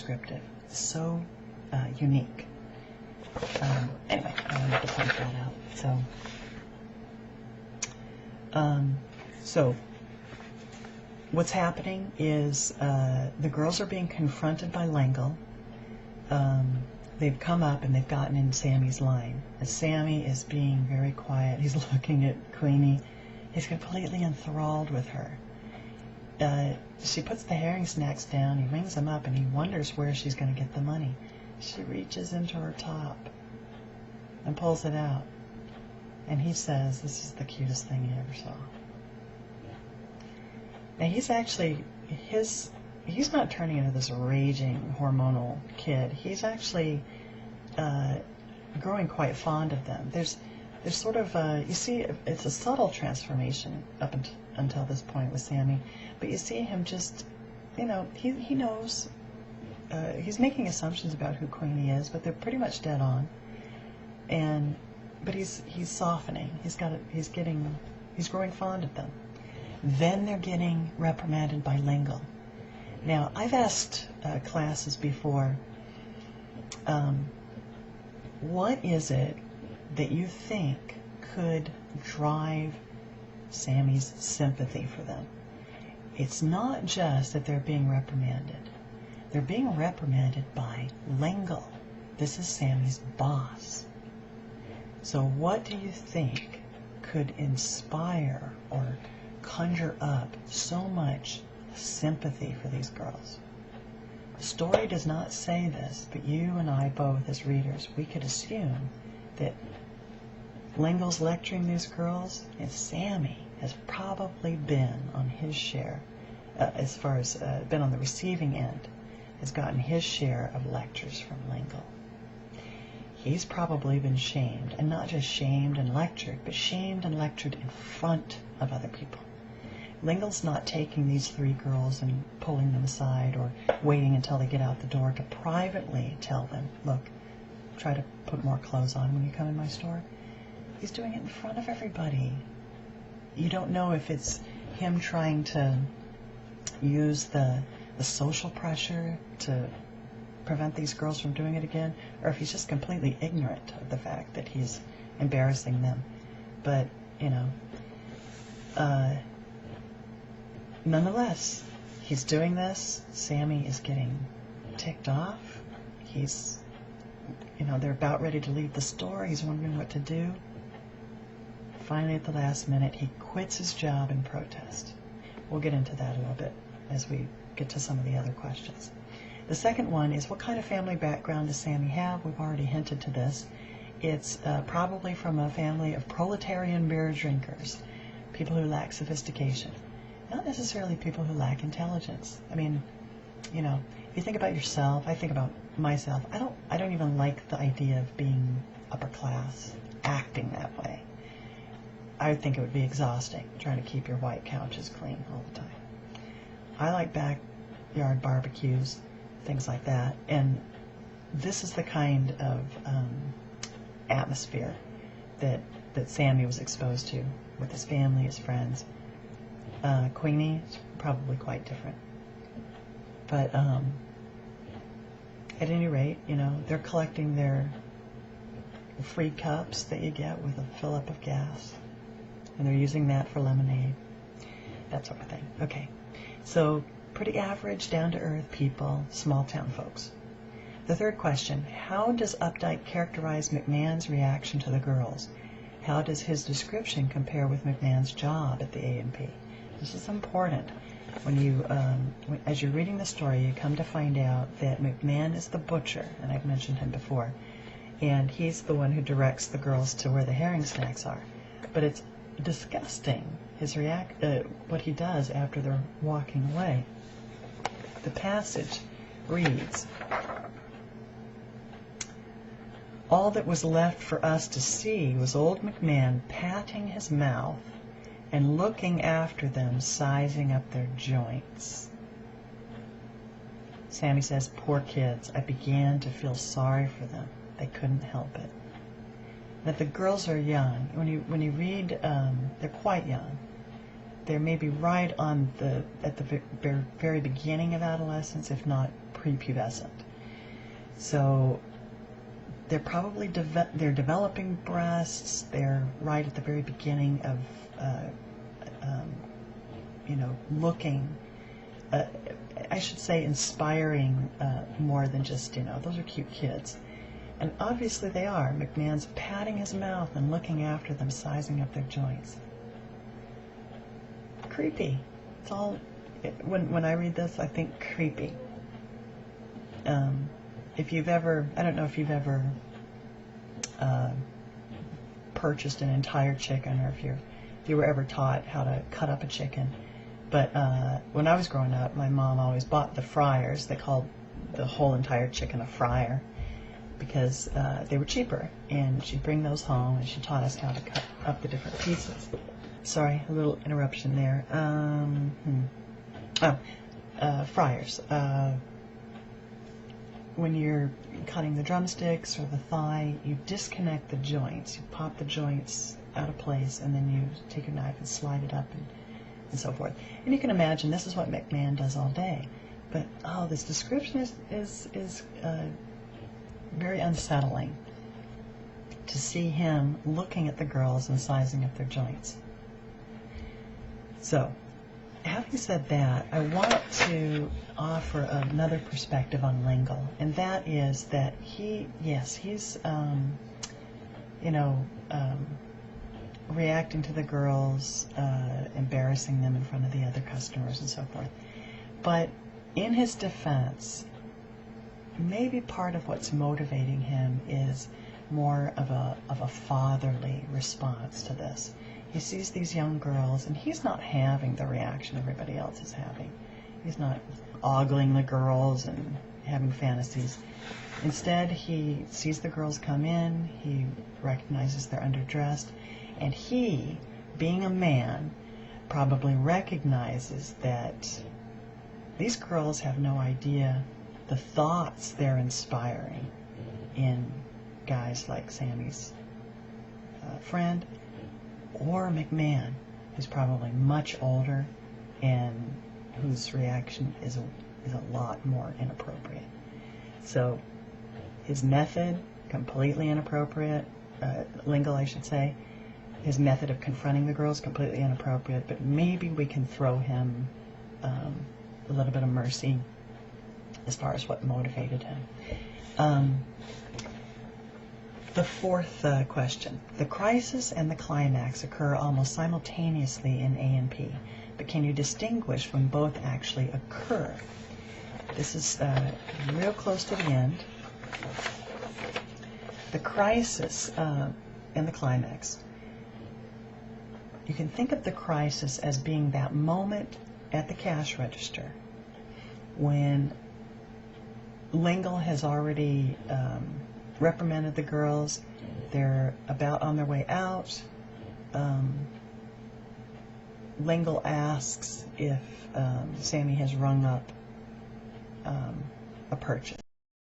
descriptive, so unique. Anyway, I wanted to point that out. So what's happening is the girls are being confronted by L'Engle. They've come up and they've gotten in Sammy's line. And Sammy is being very quiet. He's looking at Queenie. He's completely enthralled with her. She puts the herring snacks down. He rings them up and he wonders where she's going to get the money. She reaches into her top and pulls it out. And he says, "This is the cutest thing you ever saw." Now he's actually, he's not turning into this raging hormonal kid. He's actually growing quite fond of them. There's sort of you see, it's a subtle transformation up until this point with Sammy, but you see him just, he knows, he's making assumptions about who Queenie is, but they're pretty much dead on. But he's softening. He's growing fond of them. Then they're getting reprimanded by L'Engle. Now, I've asked classes before, what is it that you think could drive Sammy's sympathy for them? It's not just that they're being reprimanded. They're being reprimanded by L'Engle. This is Sammy's boss. So what do you think could inspire or conjure up so much sympathy for these girls? The story does not say this, but you and I both, as readers, we could assume that L'Engle's lecturing these girls, and Sammy has probably been on his share, as far as been on the receiving end, has gotten his share of lectures from L'Engle. He's probably been shamed, and not just shamed and lectured, but shamed and lectured in front of other people. L'Engle's not taking these three girls and pulling them aside or waiting until they get out the door to privately tell them, "Look, try to put more clothes on when you come in my store." He's doing it in front of everybody. You don't know if it's him trying to use the social pressure to prevent these girls from doing it again, or if he's just completely ignorant of the fact that he's embarrassing them. But, nonetheless, he's doing this. Sammy is getting ticked off. He's, they're about ready to leave the store. He's wondering what to do. Finally, at the last minute, he quits his job in protest. We'll get into that a little bit as we get to some of the other questions. The second one is, what kind of family background does Sammy have? We've already hinted to this. It's probably from a family of proletarian beer drinkers, people who lack sophistication. Not necessarily people who lack intelligence. I mean, you think about yourself, I think about myself. I don't even like the idea of being upper class, acting that way. I would think it would be exhausting, trying to keep your white couches clean all the time. I like backyard barbecues, things like that, and this is the kind of atmosphere that Sammy was exposed to with his family, his friends. Queenie is probably quite different. But at any rate, they're collecting their free cups that you get with a fill-up of gas, and they're using that for lemonade, that sort of thing. Okay, so pretty average, down-to-earth people, small-town folks. The third question, how does Updike characterize McMahon's reaction to the girls? How does his description compare with McMahon's job at the A&P? This is important. When you, as you're reading the story, you come to find out that McMahon is the butcher, and I've mentioned him before, and he's the one who directs the girls to where the herring snacks are. But it's disgusting, what he does after they're walking away. The passage reads, "All that was left for us to see was old McMahon patting his mouth and looking after them, sizing up their joints." Sammy says, "Poor kids, I began to feel sorry for them. They couldn't help it." That the girls are young. When you read, they're quite young. They're maybe right at the very beginning of adolescence, if not prepubescent. So they're probably they're developing breasts. They're right at the very beginning of looking. I should say inspiring more than just, those are cute kids. And obviously they are. McMahon's patting his mouth and looking after them, sizing up their joints. Creepy. It's all, when I read this, I think creepy. If you've ever, I don't know if you've ever purchased an entire chicken, or if you were ever taught how to cut up a chicken. But when I was growing up, my mom always bought the fryers. They called the whole entire chicken a fryer because they were cheaper. And she'd bring those home, and she taught us how to cut up the different pieces. Sorry, a little interruption there. Fryers. When you're cutting the drumsticks or the thigh, you disconnect the joints. You pop the joints out of place, and then you take your knife and slide it up and so forth. And you can imagine this is what McMahon does all day. But, this description is very unsettling to see him looking at the girls and sizing up their joints. So, having said that, I want to offer another perspective on Lingle, and that is that he's reacting to the girls, embarrassing them in front of the other customers and so forth. But in his defense, maybe part of what's motivating him is more of a fatherly response to this. He sees these young girls, and he's not having the reaction everybody else is having. He's not ogling the girls and having fantasies. Instead, he sees the girls come in, he recognizes they're underdressed, and he, being a man, probably recognizes that these girls have no idea the thoughts they're inspiring in guys like Sammy's friend, or McMahon, who's probably much older and whose reaction is a lot more inappropriate. So his method, completely inappropriate. Lingle, I should say. His method of confronting the girls, completely inappropriate, but maybe we can throw him a little bit of mercy as far as what motivated him. The fourth question. The crisis and the climax occur almost simultaneously in A and P, but can you distinguish when both actually occur? This is real close to the end. The crisis and the climax. You can think of the crisis as being that moment at the cash register when Lingle has already reprimanded the girls. They're about on their way out. Lingle asks if Sammy has rung up a purchase.